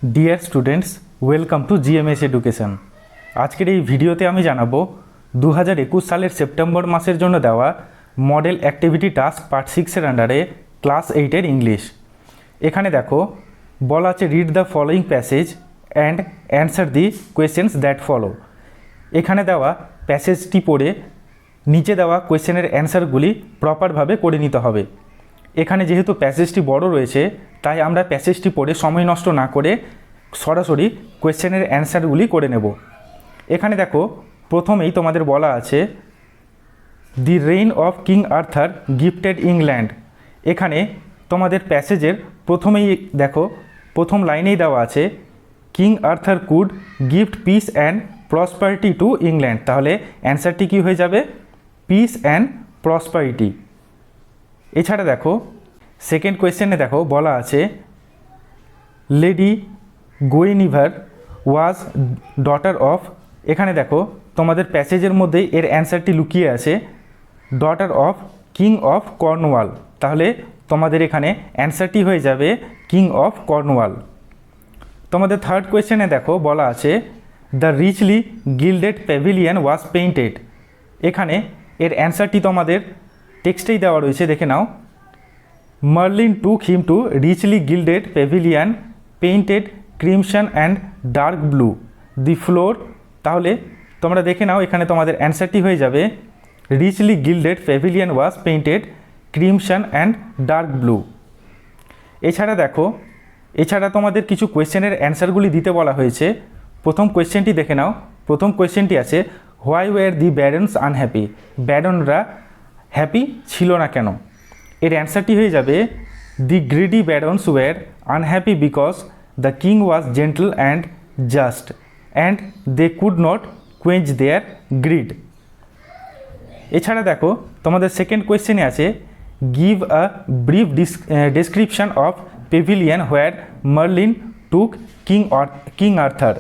Dear students, welcome to GMS education. আজকের এই ভিডিওতে আমি জানাবো 2021 সালের সেপ্টেম্বর মাসের জন্য দেওয়া মডেল অ্যাক্টিভিটি টাস্ক পার্ট 6-এর আন্ডারে ক্লাস 8-এর ইংলিশ। এখানে দেখো বলা আছে read the following passage and answer the questions that follow. এখানে দেওয়া প্যাসেজটি পড়ে নিচে দেওয়া কোয়েশ্চেনের অ্যান্সারগুলি প্রপারভাবে করে নিতে হবে। এখানে যেহেতু প্যাসেজটি বড় রয়েছে তাই আমরা প্যাসেজটি পড়ে সময় নষ্ট না করে সরাসরি কোয়েশ্চেনের অ্যান্সারগুলি করে নেব। এখানে দেখো প্রথমেই তোমাদের বলা আছে the rain of king Arthur gifted England. এখানে তোমাদের প্যাসেজের প্রথমেই দেখো প্রথম লাইনেই দেওয়া আছে king Arthur could gift piece and prosperity to England. তাহলে অ্যান্সারটি কী হয়ে যাবে? Piece and prosperity. এছাড়া দেখো সেকেন্ড কোয়েশ্চেনে দেখো বলা আছে লেডি গুইনিভার ওয়াজ ডটার অফ। এখানে দেখো তোমাদের প্যাসেজের মধ্যেই এর অ্যান্সারটি লুকিয়ে আছে daughter of king of Cornwall. তাহলে তোমাদের এখানে অ্যান্সারটি হয়ে যাবে কিং অফ কর্নওয়াল। তোমাদের থার্ড কোয়েশ্চেনে দেখো বলা আছে the richly gilded pavilion was painted. এখানে এর অ্যান্সারটি তোমাদের টেক্সটেই দেওয়া রয়েছে, দেখে নাও। Merlin took him to richly gilded pavilion painted crimson and dark blue the floor. তাহলে তোমরা দেখে নাও এখানে তোমাদের অ্যান্সারটি হয়ে যাবে richly gilded pavilion was painted crimson and dark blue. এছাড়া তোমাদের কিছু কোয়েশ্চেনের অ্যান্সারগুলি দিতে বলা হয়েছে। প্রথম কোয়েশ্চেনটি দেখে নাও। প্রথম কোয়েশ্চেনটি আছে why were the barons unhappy. ব্যারনরা হ্যাপি ছিল না কেন? এর অ্যান্সারটি হয়ে যাবে the greedy barons were unhappy because the king was gentle and just and they could not quench their greed. এছাড়া দেখো তোমাদের সেকেন্ড কোয়েশ্চেনে আছে give a brief description of pavilion where Merlin took king Arthur.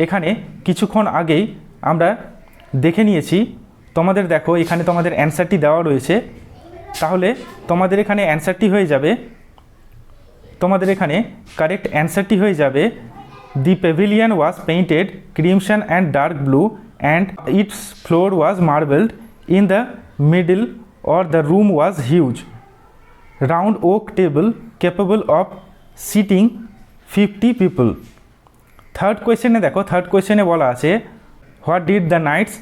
এখানে কিছুক্ষণ আগেই আমরা দেখে নিয়েছি। তোমাদের দেখো এখানে তোমাদের অ্যান্সারটি দেওয়া রয়েছে। তাহলে তোমাদের এখানে অ্যান্সারটি হয়ে যাবে, তোমাদের এখানে কারেক্ট অ্যান্সারটি হয়ে যাবে the pavilion was painted crimson and dark blue and its floor was marbled in the middle or the room was huge round oak table capable of sitting 50 people. Third কোয়েশ্চেনে দেখো থার্ড কোয়েশ্চেনে বলা আছে what did the knights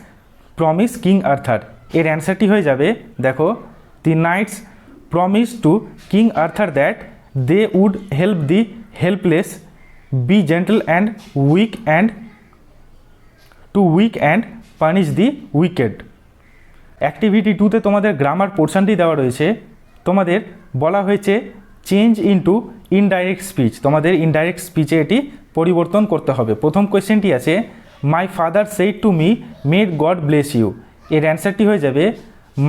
promise king Arthur. এর অ্যান্সারটি হয়ে যাবে দেখো the knights promise to king Arthur that they would help the helpless be gentle and weak and punish the wicked. Activity 2-তে তোমাদের গ্রামার পোর্শনটি দেওয়া রয়েছে। তোমাদের বলা হয়েছে চেঞ্জ ইনটু ইনডাইরেক্ট স্পিচ। তোমাদের ইনডাইরেক্ট স্পিচে এটি পরিবর্তন করতে হবে। প্রথম কোয়েশ্চেনটি আছে my father said to me may God bless you. এর অ্যান্সারটি হয়ে যাবে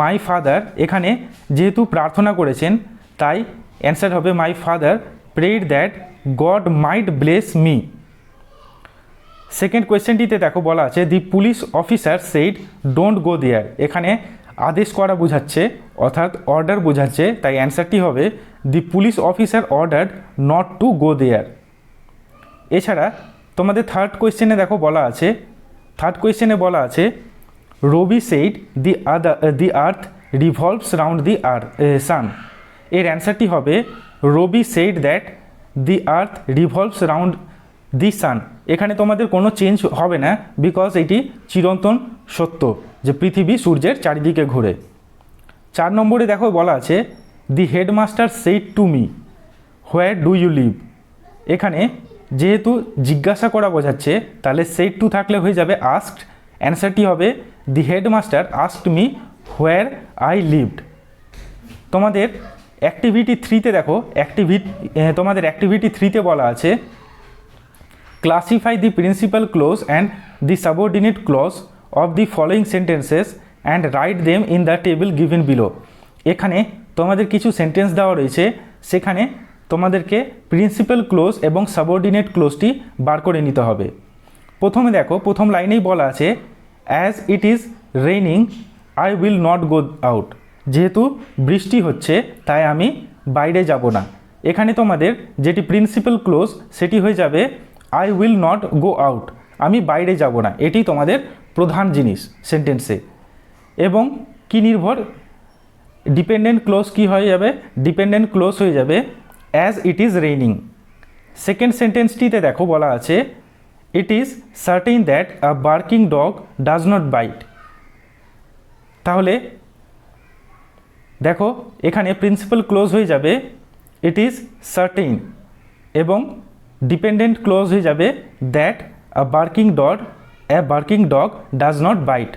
মাই ফাদার। এখানে যেহেতু প্রার্থনা করেছেন তাই অ্যান্সার হবে my father prayed that God might bless me. Second কোয়েশ্চেনটিতে দেখো বলা আছে the police officer said don't go there. এখানে আদেশ করা বোঝাচ্ছে অর্থাৎ অর্ডার বোঝাচ্ছে, তাই অ্যান্সারটি হবে the police officer ordered not to go there. এছাড়া তোমাদের থার্ড কোয়েশ্চেনে দেখো বলা আছে Rabi said the earth revolves round the sun. এর অ্যান্সারটি হবে Rabi said that the earth revolves round the sun. এখানে তোমাদের কোনো চেঞ্জ হবে না বিকজ এটি চিরন্তন সত্য যে পৃথিবী সূর্যের চারিদিকে ঘোরে। 4 নম্বরে দেখো বলা আছে the headmaster said to me where do you live. এখানে যেহেতু জিজ্ঞাসা করা বোঝাচ্ছে তাহলে সেইড টু থাকলে হয়ে যাবে আস্কড। অ্যান্সারটি হবে the headmaster asked me where I lived. তোমাদের অ্যাক্টিভিটি 3-তে দেখো তোমাদের অ্যাক্টিভিটি 3-তে বলা আছে classify the principal clause and the subordinate clause of the following sentences and write them in the table given below. এখানে তোমাদের কিছু সেন্টেন্স দেওয়া রয়েছে, সেখানে তোমাদেরকে প্রিন্সিপাল ক্লোজ এবং সাবঅর্ডিনেট ক্লোজটি বার করে নিতে হবে। প্রথমে দেখো প্রথম লাইনেই বলা আছে as it is raining I will not go out. যেহেতু বৃষ্টি হচ্ছে তাই আমি বাইরে যাব না। এখানে তোমাদের যেটি প্রিন্সিপাল ক্লোজ সেটি হয়ে যাবে I will not go out, আমি বাইরে যাব না, এটি তোমাদের প্রধান জিনিস সেন্টেন্সে। এবং কি নির্ভর, ডিপেন্ডেন্ট ক্লোজ কি হয়ে যাবে, ডিপেন্ডেন্ট ক্লোজ হয়ে যাবে as it is raining. Second সেন্টেন্সটিতে দেখো বলা আছে it is certain that a barking dog does not bite. তাহলে দেখো এখানে প্রিন্সিপাল ক্লোজ হয়ে যাবে ইট ইজ সার্টেন এবং ডিপেন্ডেন্ট ক্লোজ হয়ে যাবে that a barking dog does not bite.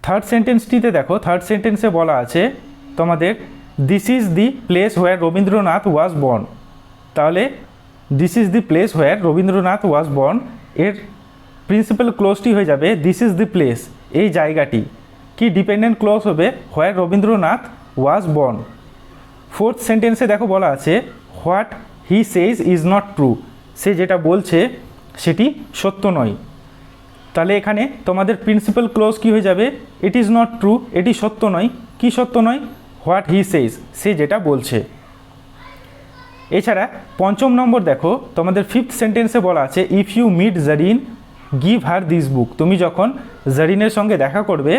Third সেন্টেন্সটিতে দেখো, থার্ড সেন্টেন্সে বলা আছে তোমাদের this is the place where Rabindranath was born. তাহলে this is the place where Rabindranath was born এর প্রিন্সিপাল ক্লোজটি হয়ে যাবে দিস ইজ দি প্লেস, এই জায়গাটি। কি ডিপেন্ডেন্ট ক্লোজ হবে where Rabindranath was born. Fourth সেন্টেন্সে দেখো বলা আছে what he says is not true, সে যেটা বলছে সেটি সত্য নয়। তাহলে এখানে তোমাদের প্রিন্সিপাল ক্লোজ কি হয়ে যাবে ইট ইজ নট ট্রু, এটি সত্য নয়। কি সত্য নয়, হোয়াট হি সেজ, সে যেটা বলছে। এছাড়া পঞ্চম নম্বর দেখো তোমাদের ফিফথ সেন্টেন্সে বলা আছে if you meet Zarin give her this book, তুমি যখন জারিনের সঙ্গে দেখা করবে,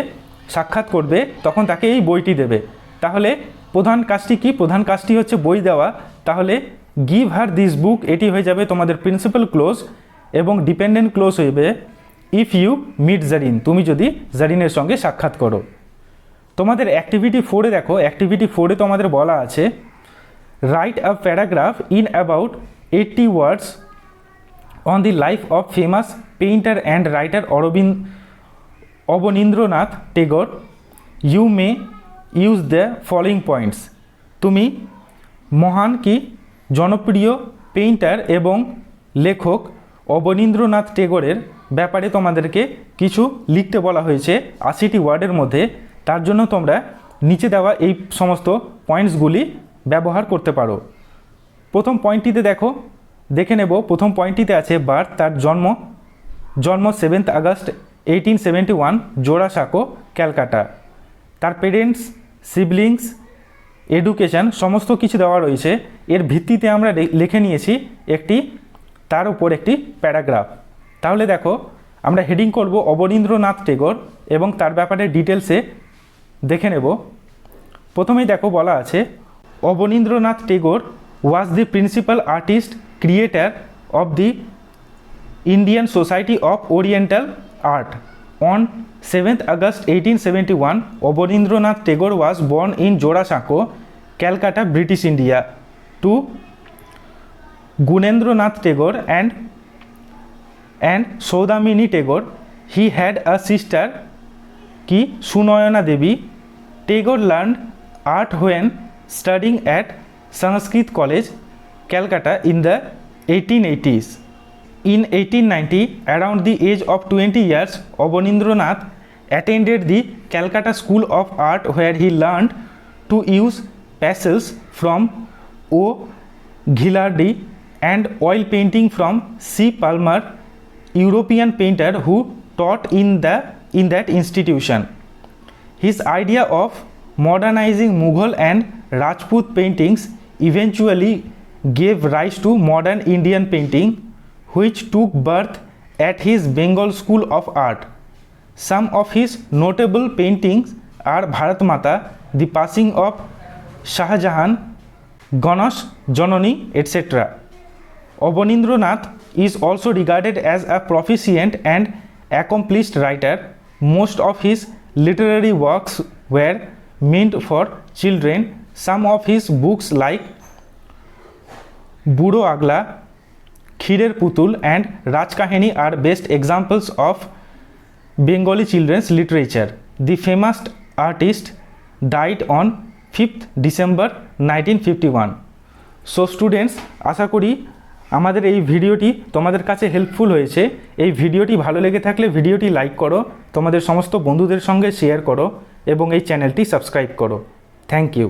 সাক্ষাৎ করবে, তখন তাকে এই বইটি দেবে। তাহলে প্রধান কাজটি কি, প্রধান কাজটি হচ্ছে বই দেওয়া। তাহলে গিভ হার দিস বুক এটি হয়ে যাবে তোমাদের প্রিন্সিপাল ক্লোজ এবং ডিপেন্ডেন্ট ক্লোজ হইবে ইফ ইউ মিট জারিন, তুমি যদি জারিনের সঙ্গে সাক্ষাৎ করো। তোমাদের অ্যাক্টিভিটি 4-এ দেখো, অ্যাক্টিভিটি 4-এ তোমাদের বলা আছে write a paragraph in about 80 words on the life of famous painter and writer Abanindranath Tagore. You may use the following points. তুমি মহান কি জনপ্রিয় পেইন্টার এবং লেখক অবনীন্দ্রনাথ টেগোরের ব্যাপারে তোমাদেরকে কিছু লিখতে বলা হয়েছে 80টি ওয়ার্ডের মধ্যে। তার জন্য তোমরা নিচে দেওয়া এই সমস্ত পয়েন্টসগুলি ব্যবহার করতে পারো। প্রথম পয়েন্টটিতে দেখো, দেখে নেব। প্রথম পয়েন্টটিতে আছে বার্থ, তার জন্ম 7 আগস্ট 1871 জোড়াসাঁকো, ক্যালকাটা। তার পেরেন্টস, সিবলিংস, এডুকেশান সমস্ত কিছু দেওয়া রয়েছে। এর ভিত্তিতে আমরা লিখে নিয়েছি তার উপর একটি প্যারাগ্রাফ। তাহলে দেখো আমরা হেডিং করব অবনীন্দ্রনাথ টেগোর এবং তার ব্যাপারে ডিটেলসে দেখে নেব। প্রথমেই দেখো বলা আছে Abanindranath Tagore was the principal artist creator of the Indian society of oriental art. On 7th August 1871, Abanindranath Tagore was born in Jorasanko, Calcutta, British India, to Guneन्द्रनाथ Tagore and Soudamini Tagore. He had a sister ki Sunoyana Devi. Tagore learned art when studying at Sanskrit College, Calcutta in the 1880s. In 1890, around the age of 20 years, Abanindranath attended the Calcutta School of Art where he learned to use pastels from O. Ghilardi and oil painting from C. Palmer, European painter who taught in that institution. His idea of modernizing Mughal and Rajput paintings eventually gave rise to modern Indian painting, which took birth at his Bengal School of Art. Some of his notable paintings are Bharat Mata, The Passing of Shah Jahan, Ganesh Janani, etc. Abanindranath is also regarded as a proficient and accomplished writer. Most of his literary works were meant for children. Some of his books like Budo Agla, Khirer Putul and Rajkahani are best examples of Bengali children's literature. The famous artist died on 5th December 1951. So students, আশা করি আমাদের এই ভিডিওটি তোমাদের কাছে helpful হয়েছে। এই ভিডিওটি ভালো লেগে থাকলে ভিডিওটি লাইক করো, তোমাদের সমস্ত বন্ধুদের সঙ্গে শেয়ার করো এবং এই চ্যানেলটি সাবস্ক্রাইব করো। Thank you.